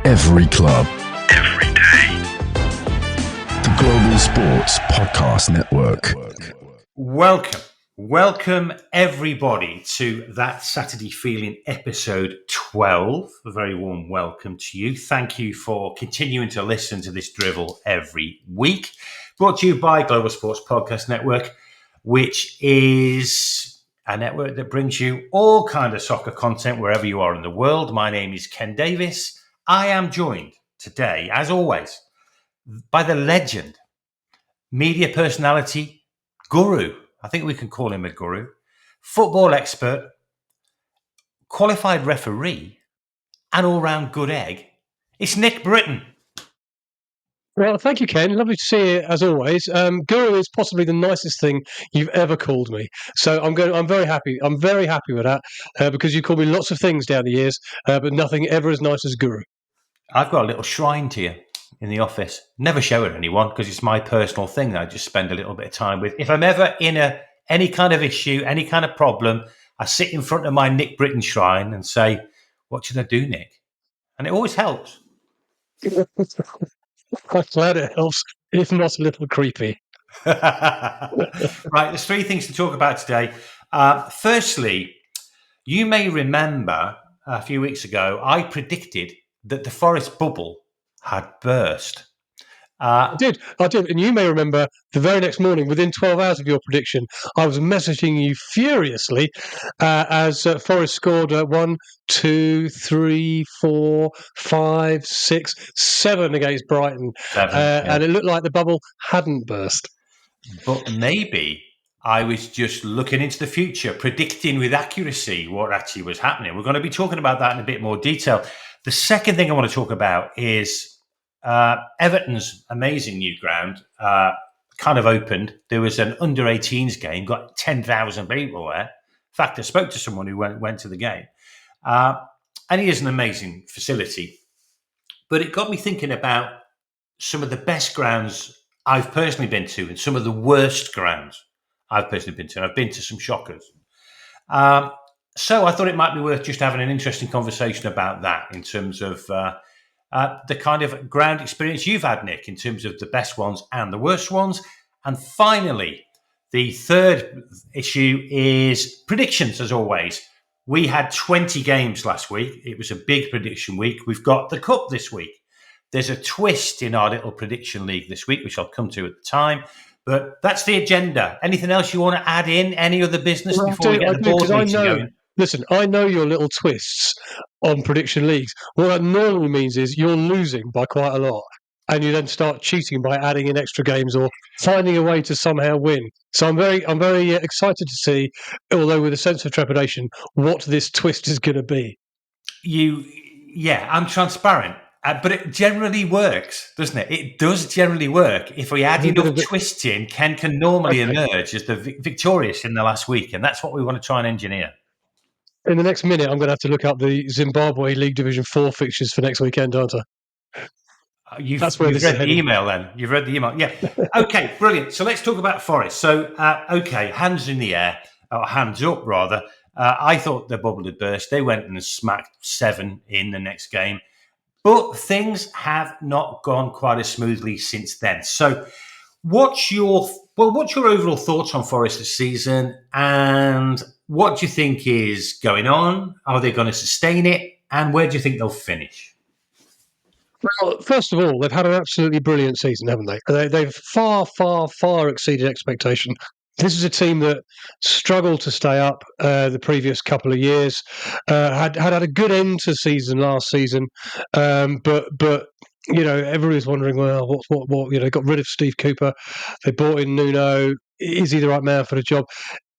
Every club. Every day. The Global Sports Podcast Network. Welcome everybody to That Saturday Feeling episode 12. A very warm welcome to you. Thank you for continuing to listen to this drivel every week. Brought to you by Global Sports Podcast Network, which is a network that brings you all kind of soccer content wherever you are in the world. My name is Ken Davis. I am joined today, as always, by the legend, media personality, guru. I think we can call him a guru, football expert, qualified referee, and all-round good egg. It's Nick Britton. Well, thank you, Ken. Lovely to see you as always. Guru is possibly the nicest thing you've ever called me, so I'm very happy. I'm very happy with that because you called me lots of things down the years, but nothing ever as nice as Guru. I've got a little shrine to you in the office. Never show it to anyone because it's my personal thing that I just spend a little bit of time with. If I'm ever in any kind of issue, any kind of problem, I sit in front of my Nick Britton shrine and say, "What should I do, Nick?" And it always helps. I'm glad it helps, if not a little creepy. Right, there's three things to talk about today. Firstly, you may remember a few weeks ago, I predicted that the Forrest bubble had burst. I did. And you may remember the very next morning, within 12 hours of your prediction, I was messaging you furiously as Forrest scored 1, 2, 3, 4, 5, 6, 7 against Brighton. And it looked like the bubble hadn't burst. But maybe I was just looking into the future, predicting with accuracy what actually was happening. We're going to be talking about that in a bit more detail. The second thing I want to talk about is Everton's amazing new ground kind of opened. There was an under-18s game, got 10,000 people there. In fact, I spoke to someone who went to the game. And it is an amazing facility. But it got me thinking about some of the best grounds I've personally been to and some of the worst grounds I've personally been to. And I've been to some shockers. So I thought it might be worth just having an interesting conversation about that in terms of the kind of ground experience you've had, Nick, in terms of the best ones and the worst ones. And finally, the third issue is predictions, as always. We had 20 games last week. It was a big prediction week. We've got the Cup this week. There's a twist in our little prediction league this week, which I'll come to at the time. But that's the agenda. Anything else you want to add in? Any other business before we get the board meeting going? Listen, I know your little twists on prediction leagues. What that normally means is you're losing by quite a lot, and you then start cheating by adding in extra games or finding a way to somehow win. So I'm very excited to see, although with a sense of trepidation, what this twist is going to be. I'm transparent. But it generally works, doesn't it? It does generally work. If we add enough twists in, Ken can normally emerge as the victorious in the last week, and that's what we want to try and engineer. In the next minute, I'm going to have to look up the Zimbabwe League Division 4 fixtures for next weekend, aren't I? You've read the email then. You've read the email. Yeah. Okay, brilliant. So let's talk about Forrest. So, hands in the air, or hands up rather. I thought the bubble had burst. They went and smacked 7 in the next game. But things have not gone quite as smoothly since then. So what's your overall thoughts on Forrest this season? And what do you think is going on? Are they going to sustain it? And where do you think they'll finish? Well, first of all, they've had an absolutely brilliant season, haven't they? They've far, far, far exceeded expectation. This is a team that struggled to stay up the previous couple of years. Had a good end to season last season, but everybody's wondering, well, what? Got rid of Steve Cooper. They brought in Nuno. Is he the right man for the job?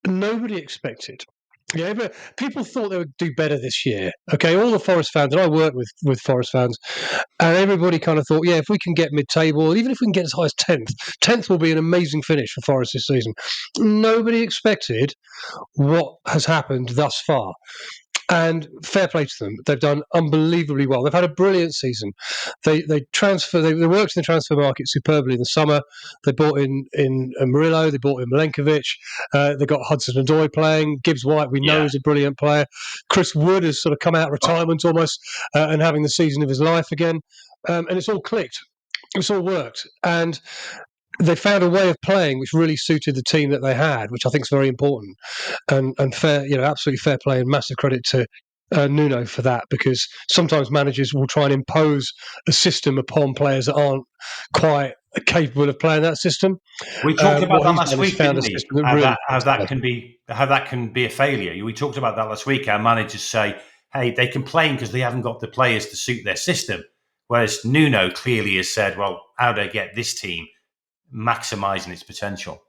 Nobody expected. Yeah, but people thought they would do better this year. Okay, all the Forest fans, and I work with Forest fans, and everybody kind of thought, yeah, if we can get mid-table, even if we can get as high as 10th will be an amazing finish for Forest this season. Nobody expected what has happened thus far. And fair play to them. They've done unbelievably well. They've had a brilliant season. They worked in the transfer market superbly in the summer. They bought in Murillo. They bought in Milenkovic. They got Hudson-Odoi playing. Gibbs White, we know, is a brilliant player. Chris Wood has sort of come out of retirement almost and having the season of his life again. And it's all clicked. It's all worked. And they found a way of playing which really suited the team that they had, which I think is very important. And fair, absolutely fair play and massive credit to Nuno for that, because sometimes managers will try and impose a system upon players that aren't quite capable of playing that system. We talked about that last week, didn't we? How that can be a failure. We talked about that last week. Our managers say, hey, they complain because they haven't got the players to suit their system. Whereas Nuno clearly has said, well, how do I get this team maximising its potential?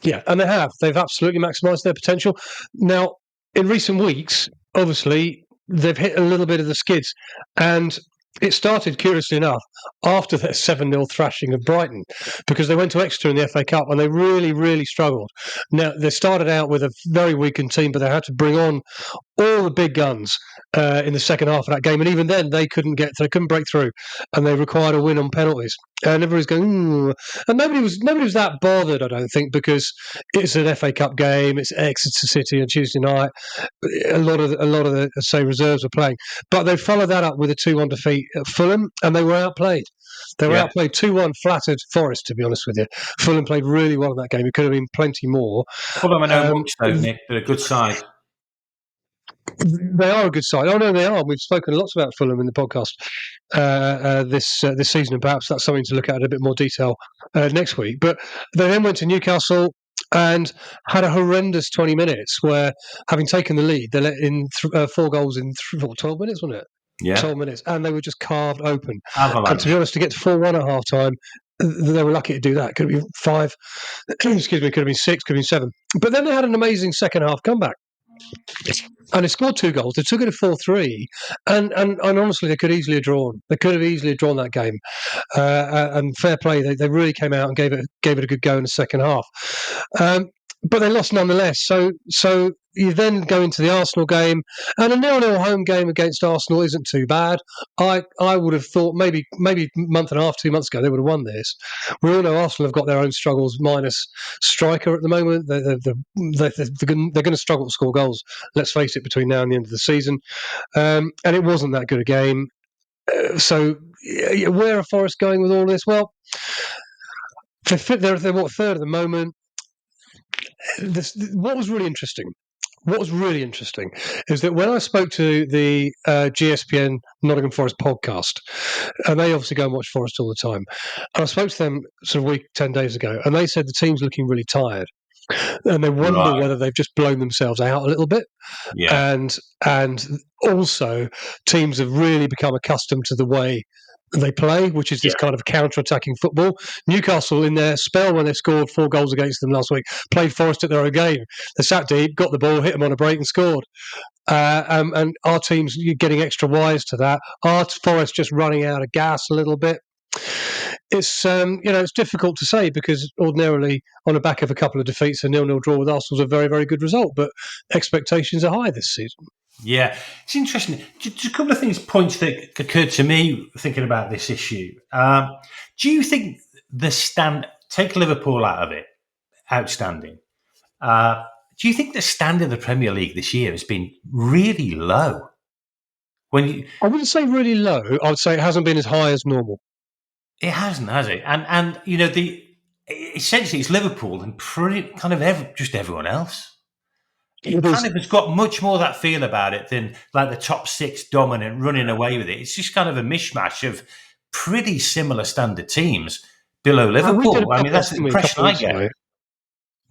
Yeah, and they have. They've absolutely maximised their potential. Now, in recent weeks, obviously, they've hit a little bit of the skids. And it started, curiously enough, after their 7-0 thrashing of Brighton, because they went to Exeter in the FA Cup and they really, really struggled. Now, they started out with a very weakened team, but they had to bring on all the big guns in the second half of that game, and even then they couldn't break through, and they required a win on penalties. And everybody's going, ooh. And nobody was that bothered, I don't think, because it's an FA Cup game. It's Exeter City on Tuesday night. A lot of the say reserves were playing, but they followed that up with a 2-1 defeat at Fulham, and they were outplayed. They were outplayed 2-1, flattered Forrest, to be honest with you. Fulham played really well in that game. It could have been plenty more. Fulham are no much, though, Nick. They're a good side. They are a good side. Oh no, they are. We've spoken lots about Fulham in the podcast this season, and perhaps that's something to look at in a bit more detail next week. But they then went to Newcastle and had a horrendous 20 minutes where, having taken the lead, they let in 4 goals in 12 minutes, wasn't it? Yeah, 12 minutes, and they were just carved open. Avalanche. And to be honest, to get to 4-1 at half time, they were lucky to do that. Could have been 5. Excuse me. Could have been 6. Could have been 7. But then they had an amazing second half comeback. And they scored 2 goals. They took it to 4-3, and honestly, they could easily have drawn. They could have easily drawn that game. And fair play, they really came out and gave it a good go in the second half. But they lost nonetheless. So you then go into the Arsenal game, and a 0-0 home game against Arsenal isn't too bad. I would have thought maybe a month and a half, 2 months ago, they would have won this. We all know Arsenal have got their own struggles, minus striker at the moment. They're going to struggle to score goals, let's face it, between now and the end of the season. And it wasn't that good a game. So where are Forrest going with all this? Well, they're third at the moment. What was really interesting is that when I spoke to the GSPN Nottingham Forest podcast, and they obviously go and watch Forest all the time, and I spoke to them sort of 10 days ago, and they said the team's looking really tired. And they wonder whether they've just blown themselves out a little bit. Yeah. And also, teams have really become accustomed to the way they play, which is this kind of counter-attacking football. Newcastle, in their spell when they scored 4 goals against them last week, played Forest at their own game. They sat deep, got the ball, hit them on a break and scored. And our team's getting extra wise to that. Our Forest just running out of gas a little bit. It's it's difficult to say, because ordinarily on the back of a couple of defeats, a 0-0 draw with Arsenal is a very, very good result, but expectations are high this season. Yeah, it's interesting. Just a couple of points that occurred to me thinking about this issue. Do you think take Liverpool out of it, outstanding? Do you think the standard of the Premier League this year has been really low? I wouldn't say really low. I would say it hasn't been as high as normal. It hasn't, has it? And essentially it's Liverpool and pretty kind of just everyone else. It kind of has got much more that feel about it than like the top 6 dominant running away with it. It's just kind of a mishmash of pretty similar standard teams below Liverpool. I mean, that's the impression I get.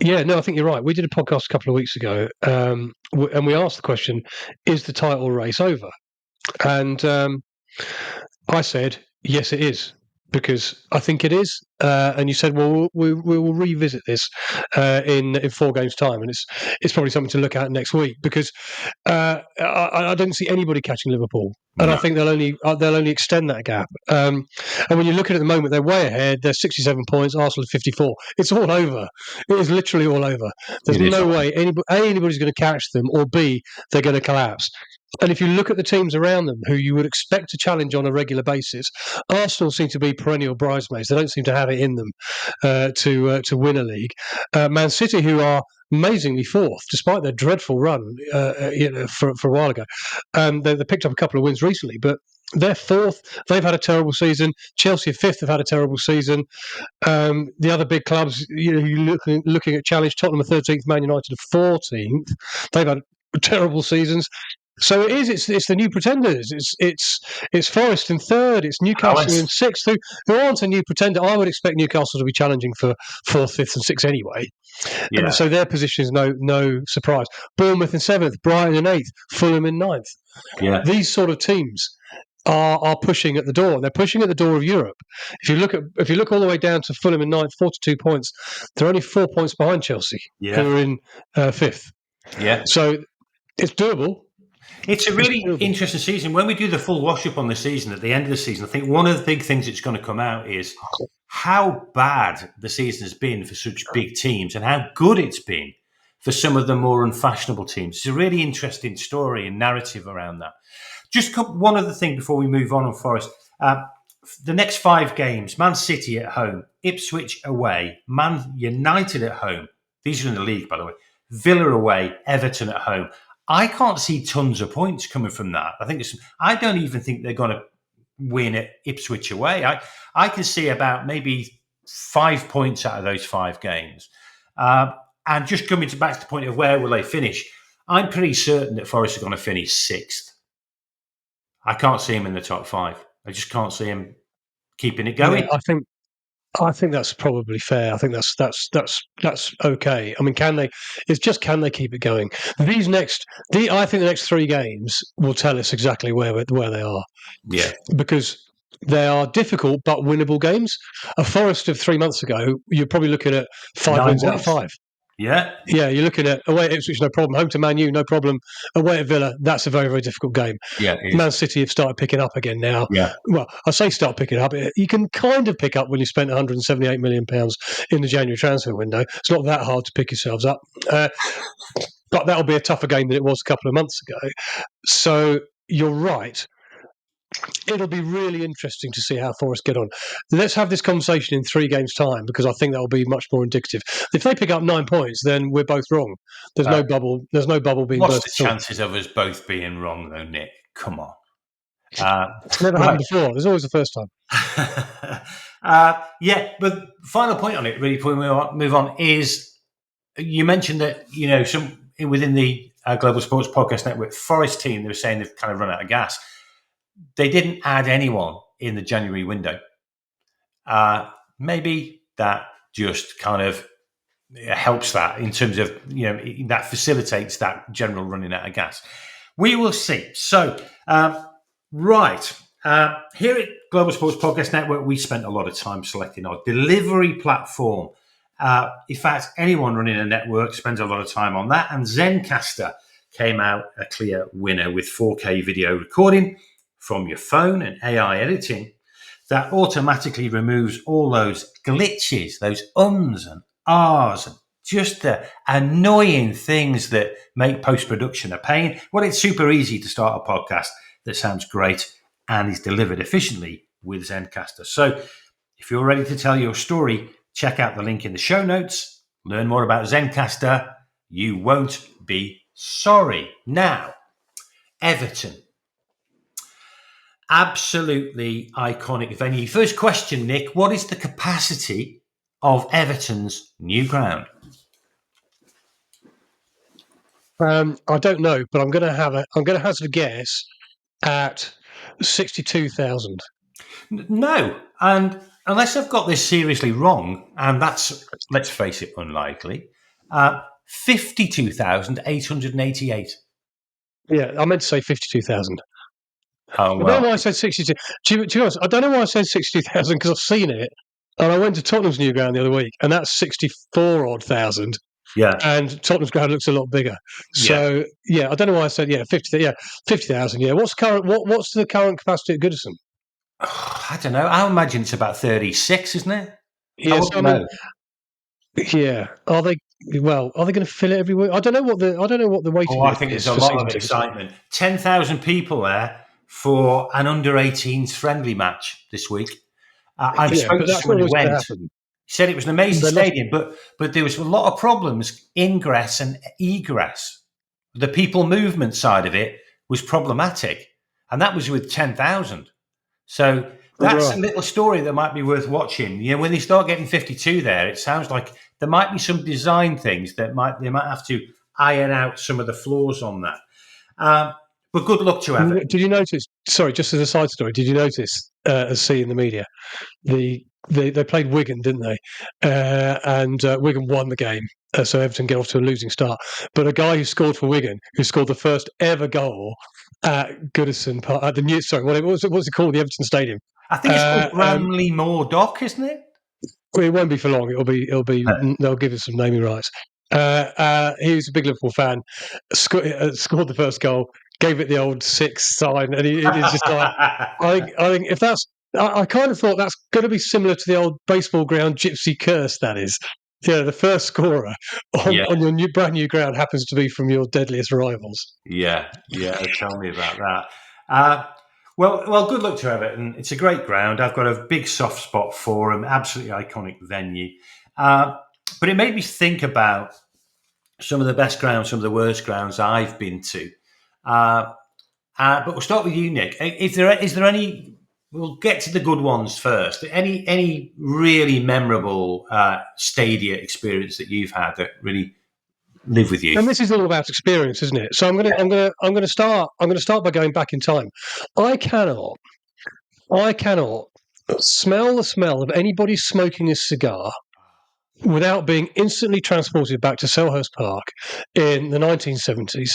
Yeah, no, I think you're right. We did a podcast a couple of weeks ago, and we asked the question, is the title race over? And I said, yes, it is, because I think it is. and you said, "Well, we will revisit this in 4 games' time," and it's probably something to look at next week because I don't see anybody catching Liverpool, and I think they'll only extend that gap. And when you look at it at the moment, they're way ahead. They're 67 points. Arsenal 54. It's all over. It is literally all over. There's no way anybody's going to catch them, or B, they're going to collapse. And if you look at the teams around them who you would expect to challenge on a regular basis, Arsenal seem to be perennial bridesmaids. They don't seem to have it in them to win a league. Man City, who are amazingly fourth, despite their dreadful run for a while ago. They picked up a couple of wins recently, but they're fourth. They've had a terrible season. Chelsea are fifth. Have had a terrible season. The other big clubs, you're looking at challenge. Tottenham are 13th, Man United are 14th. They've had terrible seasons. So it is. It's the new pretenders. It's Forrest in third. It's Newcastle in sixth, who aren't a new pretender. I would expect Newcastle to be challenging for fourth, fifth, and sixth anyway. Yeah. And so their position is no surprise. Bournemouth in seventh, Brighton in eighth, Fulham in ninth. Yeah. These sort of teams are pushing at the door. They're pushing at the door of Europe. If you look all the way down to Fulham in ninth, 42 points, they're only 4 points behind Chelsea, who are in fifth. Yeah. So it's doable. It's a really interesting season. When we do the full wash-up on the season, at the end of the season, I think one of the big things that's going to come out is how bad the season has been for such big teams and how good it's been for some of the more unfashionable teams. It's a really interesting story and narrative around that. Just one other thing before we move on Forrest. The next 5 games, Man City at home, Ipswich away, Man United at home. These are in the league, by the way. Villa away, Everton at home. I can't see tons of points coming from that. I don't even think they're going to win at Ipswich away. I can see about maybe 5 points out of those 5 games. And just coming back to the point of where will they finish, I'm pretty certain that Forrest are going to finish 6th. I can't see him in the top 5. I just can't see him keeping it going. Yeah, I think that's probably fair. I think that's okay. I mean, can they keep it going? I think the next 3 games will tell us exactly where they are. Yeah, because they are difficult but winnable games. A Forest of 3 months ago, you're probably looking at 5 wins out of 5. Yeah. Yeah, you're looking at away at Ipswich, no problem. Home to Man U, no problem. Away at Villa, that's a very, very difficult game. Yeah, Man City have started picking up again now. Yeah. Well, I say start picking up. You can kind of pick up when you spent £178 million in the January transfer window. It's not that hard to pick yourselves up. But that'll be a tougher game than it was a couple of months ago. So you're right. It'll be really interesting to see how Forrest get on. Let's have this conversation in 3 games' time because I think that will be much more indicative. If they pick up 9 points, then we're both wrong. There's no bubble. There's no bubble being burst. What's the chances of us both being wrong, though, Nick? Come on. It's never happened before. There's always the first time. Yeah, but final point on it, really, before we move on, is you mentioned that within the Global Sports Podcast Network Forest team, they were saying they've kind of run out of gas. They didn't add anyone in the January window. Maybe that just kind of helps that in terms of, that facilitates that general running out of gas. We will see. So, right. Here at Global Sports Podcast Network, we spent a lot of time selecting our delivery platform. In fact, anyone running a network spends a lot of time on that. And Zencastr came out a clear winner with 4K video recording from your phone and AI editing that automatically removes all those glitches, those ums and ahs, and just the annoying things that make post-production a pain. Well, it's super easy to start a podcast that sounds great and is delivered efficiently with Zencastr. So if you're ready to tell your story, check out the link in the show notes. Learn more about Zencastr. You won't be sorry. Now, Everton. Absolutely iconic venue. First question, Nick, what is the capacity of Everton's new ground? I don't know, but I'm going to hazard a guess at 62,000. No, and unless I've got this seriously wrong, and that's, let's face it, unlikely, 52,888. Yeah, I meant to say 52,000. Oh, well. I don't know why I said 62. To be honest, I don't know why I said 62,000 because I've seen it. And I went to Tottenham's new ground the other week, and that's 64 odd thousand. Yeah. And Tottenham's ground looks a lot bigger. So I don't know why I said 50,000. Yeah, what's the current capacity at Goodison? I don't know. I imagine it's about 36, isn't it? I Yes, wouldn't know. Yeah, are they? Well, are they going to fill it every week? I don't know what the waiting I list think is there's a for lot season of tickets. excitement. 10,000 people there for an under-18s friendly match this week. I spoke but to that's not someone who always going to went. happen. He said it was an amazing They lost. stadium, but there was a lot of problems, ingress and egress. The people movement side of it was problematic, and that was with 10,000. So that's a Right. little story that might be worth watching. You know, when they start getting 52 there, it sounds like there might be some design things that they might have to iron out some of the flaws on that. But good luck to Everton. Did you notice? Sorry, just as a side story, did you notice? As seen in the media, they played Wigan, didn't they? And Wigan won the game, so Everton get off to a losing start. But a guy who scored for Wigan, who scored the first ever goal at Goodison Park, at the new what's it called? The Everton Stadium. I think it's called Bramley Moor Dock, isn't it? Well, it won't be for long. It'll be. They'll give us some naming rights. He was a big Liverpool fan. Scored the first goal. Gave it the old six sign, and it is just like I think if that's. I kind of thought that's going to be similar to the old baseball ground gypsy curse. That is, the first scorer on your brand new ground happens to be from your deadliest rivals. Yeah. Tell me about that. Well, good luck to Everton. It's a great ground. I've got a big soft spot for them. Absolutely iconic venue. But it made me think about some of the best grounds, some of the worst grounds I've been to. But we'll start with you, Nick. Is there any? We'll get to the good ones first. Any really memorable stadia experience that you've had that really live with you? And this is all about experience, isn't it? So I'm gonna start by going back in time. I cannot smell the smell of anybody smoking a cigar without being instantly transported back to Selhurst Park in the 1970s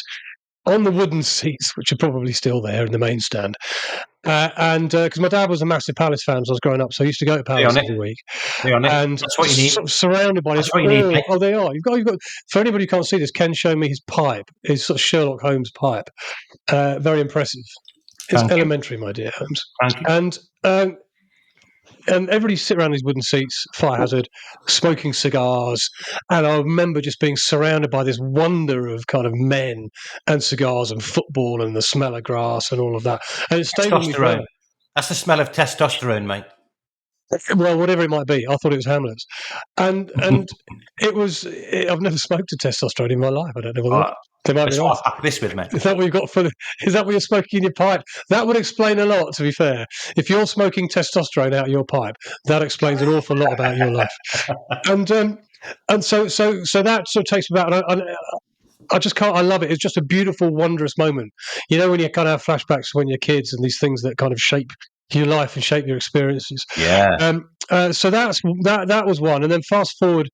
on the wooden seats, which are probably still there in the main stand. And because my dad was a massive Palace fan as I was growing up, so I used to go to Palace every week. And That's what you need. Surrounded by this. That's what you need. Oh, they are. You've got. For anybody who can't see this, Ken showed me his pipe, his sort of Sherlock Holmes pipe. Very impressive. It's elementary, my dear Holmes. Thank you. And everybody sit around these wooden seats, fire hazard, smoking cigars. And I remember just being surrounded by this wonder of kind of men and cigars and football and the smell of grass and all of that. And it stayed with me forever. That's the smell of testosterone, mate. Well, whatever it might be, I thought it was Hamlet's, and it was. I've never smoked a testosterone in my life. I don't know what they might be. I'll pack this with me. Is that what you've got for? Is that what you're smoking in your pipe? That would explain a lot. To be fair, if you're smoking testosterone out of your pipe, that explains an awful lot about your life. And so that sort of takes me back. And I just can't. I love it. It's just a beautiful, wondrous moment. You know, when you kind of have flashbacks when you're kids and these things that kind of shape your life and shape your experiences. Yeah. So that was one, and then fast forward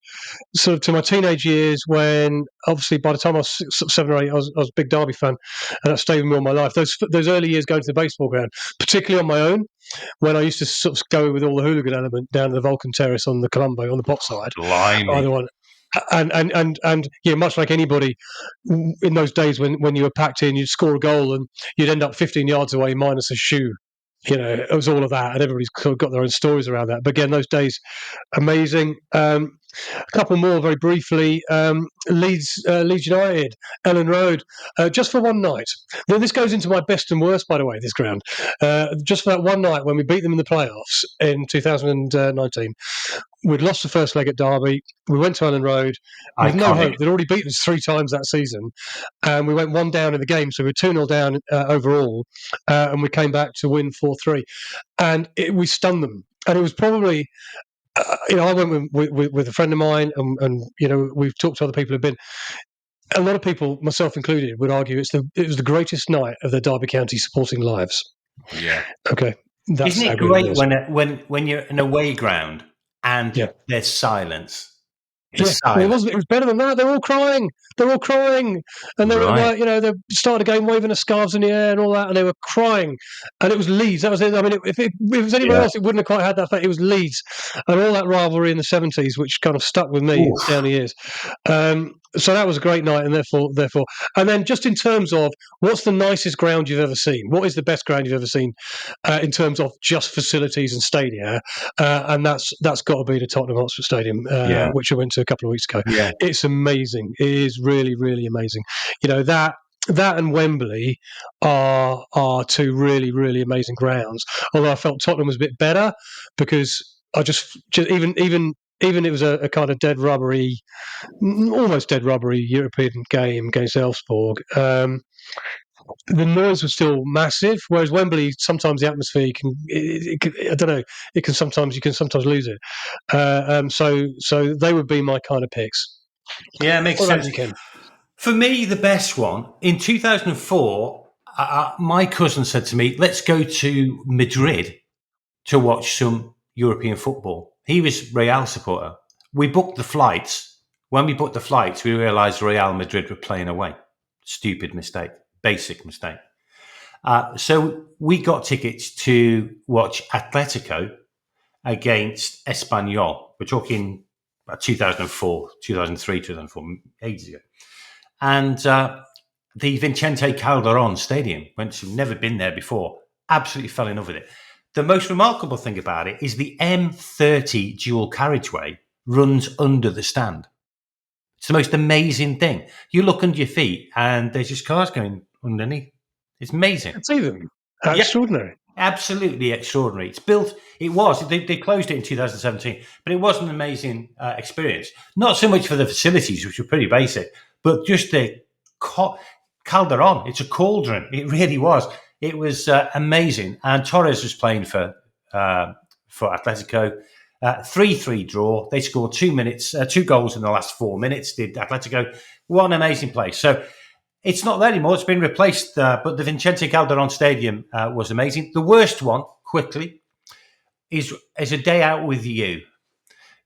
sort of to my teenage years when, obviously, by the time I was 7 or 8, I was a big Derby fan, and that stayed with me all my life. Those early years going to the baseball ground, particularly on my own, when I used to sort of go with all the hooligan element down to the Vulcan Terrace on the Colombo on the pot side. Either one. And yeah, much like anybody in those days when you were packed in, you'd score a goal and you'd end up 15 yards away minus a shoe. You know, it was all of that, and everybody's got their own stories around that. But again, those days, amazing. A couple more very briefly. Leeds United, Ellen Road, just for one night. Now, this goes into my best and worst, by the way, this ground. Just for that one night when we beat them in the playoffs in 2019. We'd lost the first leg at Derby. We went to Ellen Road with no hope. They'd already beaten us 3 times that season. And we went 1 down in the game. So we were 2-0 down overall. And we came back to win 4-3. And we stunned them. And it was probably, I went with a friend of mine. And we've talked to other people who've been. A lot of people, myself included, would argue it was the greatest night of their Derby County supporting lives. Yeah. Okay. Isn't it great when you're in a away ground and there's silence? The It wasn't. It was better than that. They're all crying. And they were, they started the game waving their scarves in the air and all that, and they were crying. And it was Leeds. That was it. I mean, if it was anywhere else, it wouldn't have quite had that effect. It was Leeds, and all that rivalry in the '70s, which kind of stuck with me down the years. So that was a great night, and therefore, and then just in terms of what's the nicest ground you've ever seen? What is the best ground you've ever seen in terms of just facilities and stadia? And that's got to be the Tottenham Hotspur Stadium, which I went to a couple of weeks ago. Yeah. It's amazing. It is really, really amazing. That and Wembley are two really, really amazing grounds. Although I felt Tottenham was a bit better because I just even it was a kind of almost dead rubbery European game against Elfsborg. The noise was still massive, whereas Wembley, sometimes the atmosphere I don't know, you can sometimes lose it. So they would be my kind of picks. Yeah, it makes sense. For me, the best one in 2004, my cousin said to me, "Let's go to Madrid to watch some European football." He was Real supporter. We booked the flights. When we booked the flights, we realised Real Madrid were playing away. Stupid mistake. Basic mistake. So we got tickets to watch Atletico against Espanyol. We're talking about 2004, 2003, 2004, ages ago. And the Vicente Calderon Stadium, never been there before, absolutely fell in love with it. The most remarkable thing about it is the M30 dual carriageway runs under the stand. It's the most amazing thing. You look under your feet and there's just cars going underneath. It's amazing. It's even extraordinary. Absolutely extraordinary. They closed it in 2017, but it was an amazing experience. Not so much for the facilities, which were pretty basic, but just the Calderon. It's a cauldron. It really was. It was amazing. And Torres was playing for Atletico. 3-3 draw. They scored 2 goals in the last 4 minutes, did Atletico. What an amazing place. So it's not there anymore. It's been replaced, but the Vicente Calderon Stadium was amazing. The worst one, quickly, is a day out with you.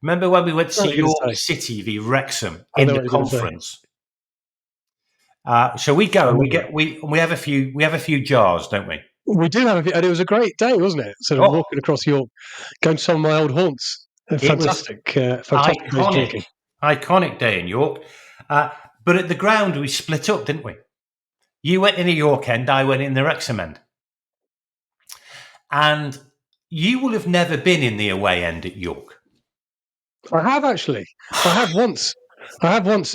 Remember when we went to see York City v Wrexham in the conference? So we go and we have a few jars, don't we? We do have a few, and it was a great day, wasn't it? Sort of walking across York, going to some of my old haunts. Fantastic iconic day in York. But at the ground, we split up, didn't we? You went in the York end, I went in the Wrexham end. And you will have never been in the away end at York. I have, actually. I have once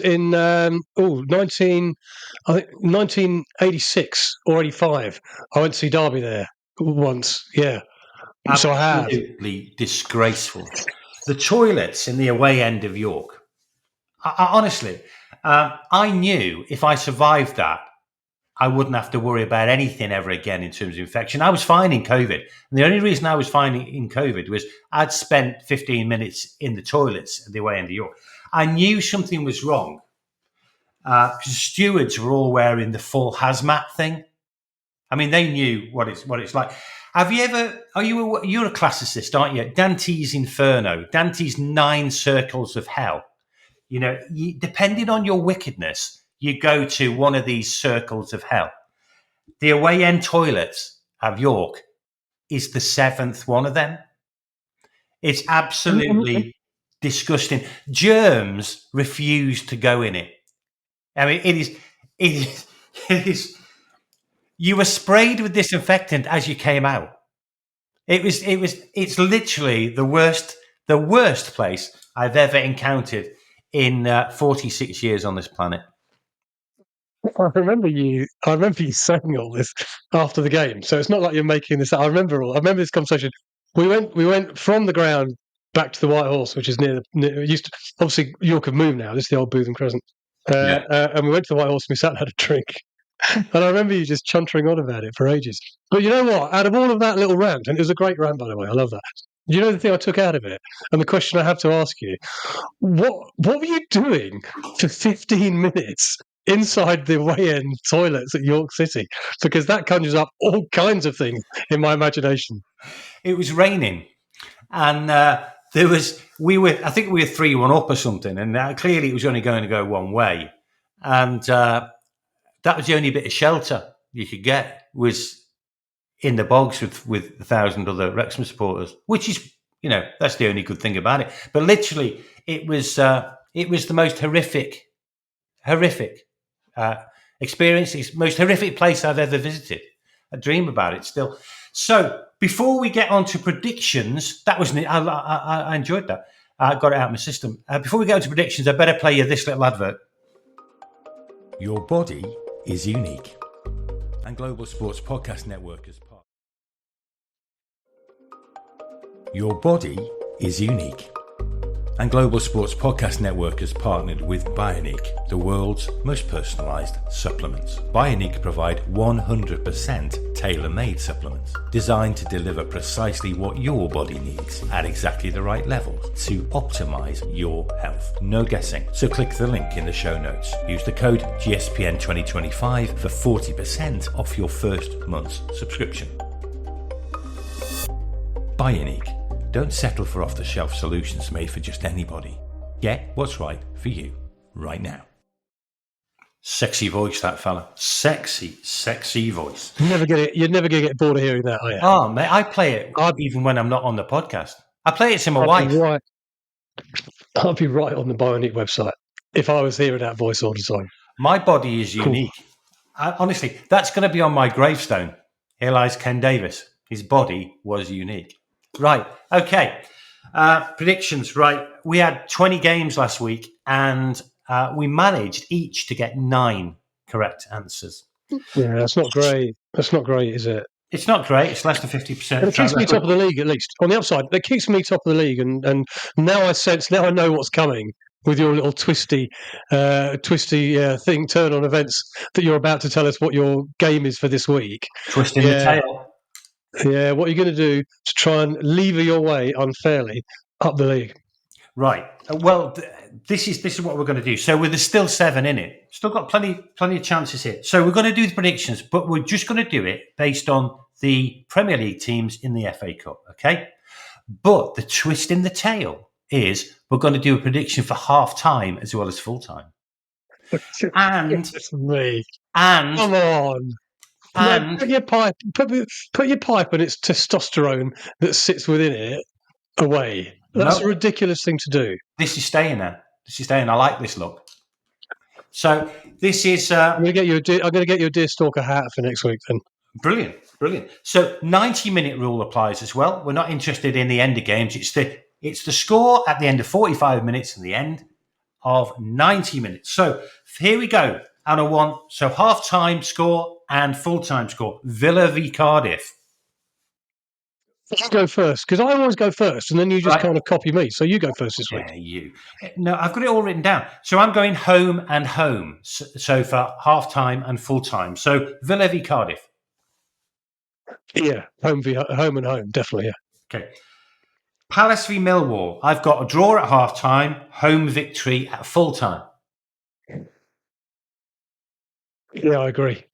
in 1986 or 85. I went to see Derby there once, yeah. So I have. Absolutely disgraceful. The toilets in the away end of York. Honestly, I knew if I survived that, I wouldn't have to worry about anything ever again in terms of infection. I was fine in COVID. And the only reason I was fine in COVID was I'd spent 15 minutes in the toilets at the away end of York. I knew something was wrong because stewards were all wearing the full hazmat thing. I mean, they knew what it's like. Have you ever? You're a classicist, aren't you? Dante's Inferno, Dante's 9 circles of hell. Depending on your wickedness, you go to one of these circles of hell. The away end toilets of York is the 7th one of them. It's absolutely disgusting. Germs refuse to go in it. I mean, it is. You were sprayed with disinfectant as you came out. It's literally the worst place I've ever encountered in 46 years on this planet. I remember you saying all this after the game, so it's not like you're making this up. I remember this conversation. We went from the ground back to the White Horse, which is near used to, obviously York have moved now. This is the old Bootham Crescent, and we went to the White Horse and we sat and had a drink. And I remember you just chuntering on about it for ages. But you know what? Out of all of that little rant, and it was a great rant, by the way, I love that. You know the thing I took out of it, and the question I have to ask you: what were you doing for 15 minutes inside the away end toilets at York City? Because that conjures up all kinds of things in my imagination. It was raining, and I think we were 3-1 up or something, and clearly it was only going to go one way, and that was the only bit of shelter you could get was in the bogs with 1,000 other Wrexham supporters, which is, that's the only good thing about it. But literally, it was the most horrific experience. It's the most horrific place I've ever visited. I dream about it still. So before we get on to predictions, that was I enjoyed that. I got it out of my system. Before we get on to predictions, I better play you this little advert. Your body is unique. And Global Sports Podcast Network as part. Your body is unique. And Global Sports Podcast Network has partnered with Bioniq, the world's most personalised supplements. Bioniq provide 100% tailor-made supplements designed to deliver precisely what your body needs at exactly the right level to optimise your health. No guessing. So click the link in the show notes. Use the code GSPN2025 for 40% off your first month's subscription. Bioniq. Don't settle for off-the-shelf solutions made for just anybody. Get what's right for you right now. Sexy voice, that fella. Sexy voice. You're never gonna get bored of hearing that, are you? Oh, mate, I play it even when I'm not on the podcast. I play it to my wife. I'd be right on the Bioniq website if I was hearing that voice all the time. My body is unique. Honestly, that's going to be on my gravestone. Here lies Ken Davis. His body was unique. Right. Okay. Predictions. Right. We had 20 games last week and we managed each to get 9 correct answers. Yeah, that's not great. That's not great, is it? It's not great. It's less than 50%. It keeps me top of the league, at least. On the upside, it keeps me top of the league. And now I know what's coming with your little twisty turn on events that you're about to tell us what your game is for this week. Twisting the tail. Yeah, what are you going to do to try and lever your way unfairly up the league? Right. Well, this is what we're going to do. So there's still 7 in it. Still got plenty of chances here. So we're going to do the predictions, but we're just going to do it based on the Premier League teams in the FA Cup, okay? But the twist in the tail is we're going to do a prediction for half-time as well as full-time. And come on. And put your pipe and its testosterone that sits within it away. That's a ridiculous thing to do. This is staying there. I like this look. So this is. I'm going to get you a Deerstalker hat for next week then. Brilliant. So 90-minute rule applies as well. We're not interested in the end of games. It's the score at the end of 45 minutes and the end of 90 minutes. So here we go. And I want half-time score and full-time score. Villa v Cardiff. You go first, because I always go first, and then you just kind of copy me. So you go first this week. Yeah, you. No, I've got it all written down. So I'm going home and home. So for half-time and full-time. So Villa v Cardiff. Yeah, home and home, definitely, yeah. Okay. Palace v Millwall. I've got a draw at half-time, home victory at full-time. Yeah, I agree.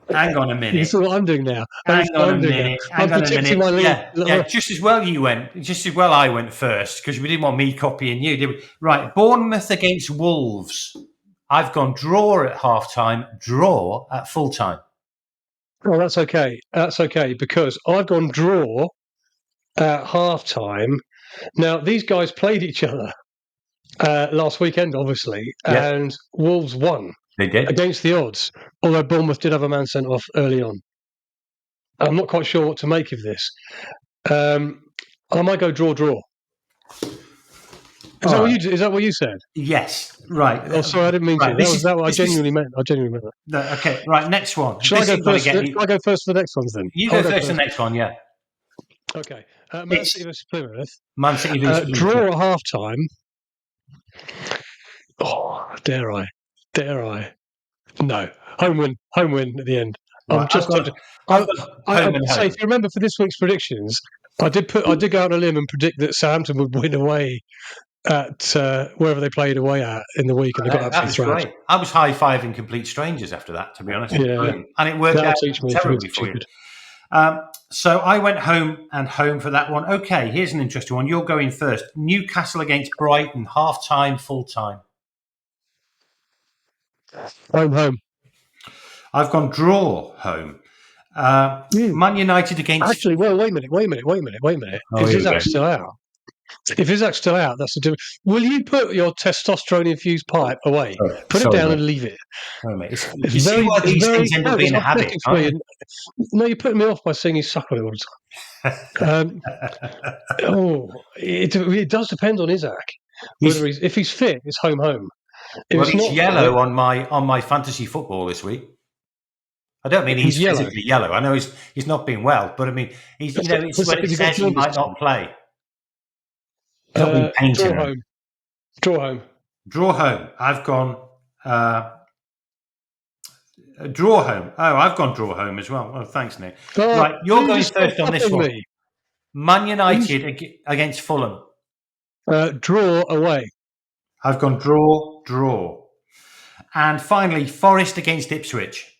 Hang on a minute. This is what I'm doing now. Hang on a minute. I'm protecting my lead. Yeah, just as well I went first, because we didn't want me copying you, did we? Right, Bournemouth against Wolves. I've gone draw at half-time, draw at full-time. Oh, that's okay. That's okay, because I've gone draw at half-time. Now, these guys played each other last weekend, obviously, and Wolves won. They did. Against the odds, although Bournemouth did have a man sent off early on. I'm not quite sure what to make of this. I might go draw. Is that what you said? Yes. Right. Oh, sorry, I didn't mean to. That what I genuinely meant. I genuinely meant that. No, okay. Right. Next one. Shall I go first? Shall I go first for the next ones then? You go first for the next one. Yeah. Okay. Man City versus Plymouth. Man City versus Plymouth. Draw at half time. Oh, dare I? No. Home win at the end. Right, I'd say, if you remember for this week's predictions, I did go out on a limb and predict that Southampton would win away at wherever they played away at in the week, and they got absolutely thrashed. I was high-fiving complete strangers after that, to be honest. Yeah. And it worked out terribly for you. So I went home for that one. Okay, here's an interesting one. You're going first. Newcastle against Brighton, half-time, full-time. Home. I've gone draw home. Man United against... Actually, well, wait a minute. Oh, Is here we go. Isaac still out? If Isaac's still out, that's a different... Will you put your testosterone-infused pipe away? Put it down and leave it. Oh, mate. It's You see why these things end up being a habit, aren't you? No, you're putting me off by saying he's suck on it all the time. It does depend on Isaac. If he's fit, it's home. If well, he's yellow fit, on my fantasy football this week. I don't mean he's yellow. physically yellow. I know he's not been well, but I mean it's when it says he might not play. He's not been painting. Draw home. I've gone draw home. Oh, I've gone draw home as well. Oh, thanks, Nick. Right, you're going first on this one. Man United against Fulham. Draw away. I've gone draw. And finally, Forrest against Ipswich.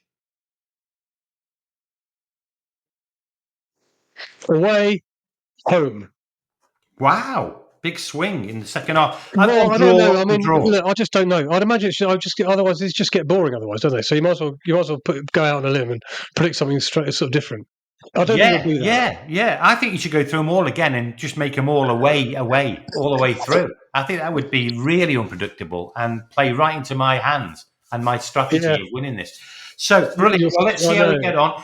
Away, home. Wow. Big swing in the second half. I don't know. I mean, look, I just don't know. I'd imagine otherwise these just get boring. Otherwise, don't they? So you might as well go out on a limb and predict something sort of different. I don't think we'll do that. Yeah. I think you should go through them all again and just make them all away, all the way through. I think that would be really unpredictable and play right into my hands and my strategy of winning this. So brilliant. Well, let's see how we get on.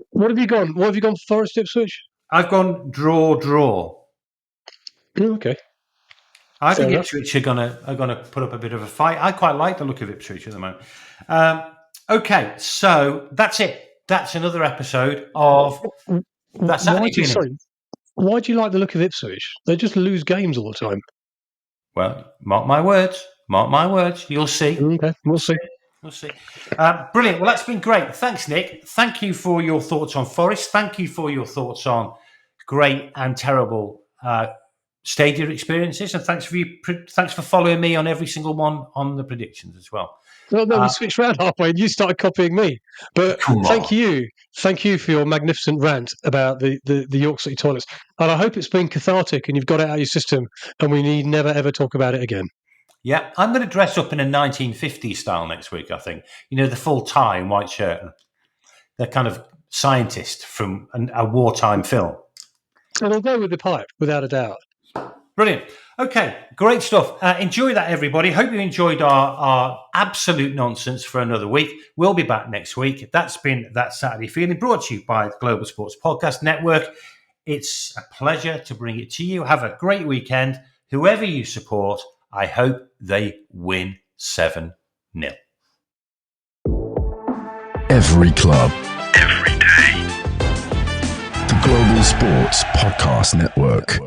What have you gone? What have you gone for Forrest Ipswich? I've gone draw. Okay. I think Ipswich are gonna put up a bit of a fight. I quite like the look of Ipswich at the moment. Okay, so that's it. That's another episode of That's Saturday. Why do you like the look of Ipswich? They just lose games all the time. Well, mark my words. You'll see. Okay, we'll see. Brilliant. Well, that's been great. Thanks, Nick. Thank you for your thoughts on Forrest. Thank you for your thoughts on great and terrible Stadia experiences, and thanks for following me on every single one on the predictions as well. Well, no, we switched round halfway, and you started copying me. But thank you for your magnificent rant about the York City toilets, and I hope it's been cathartic and you've got it out of your system, and we need never ever talk about it again. Yeah, I'm going to dress up in a 1950s style next week. I think the full tie and white shirt. They're kind of scientist from a wartime film. And I'll go with the pipe, without a doubt. Brilliant. Okay, great stuff. Enjoy that, everybody. Hope you enjoyed our absolute nonsense for another week. We'll be back next week. That's been That Saturday Feeling, brought to you by the Global Sports Podcast Network. It's a pleasure to bring it to you. Have a great weekend. Whoever you support, I hope they win 7-0. Every club, every day. The Global Sports Podcast Network.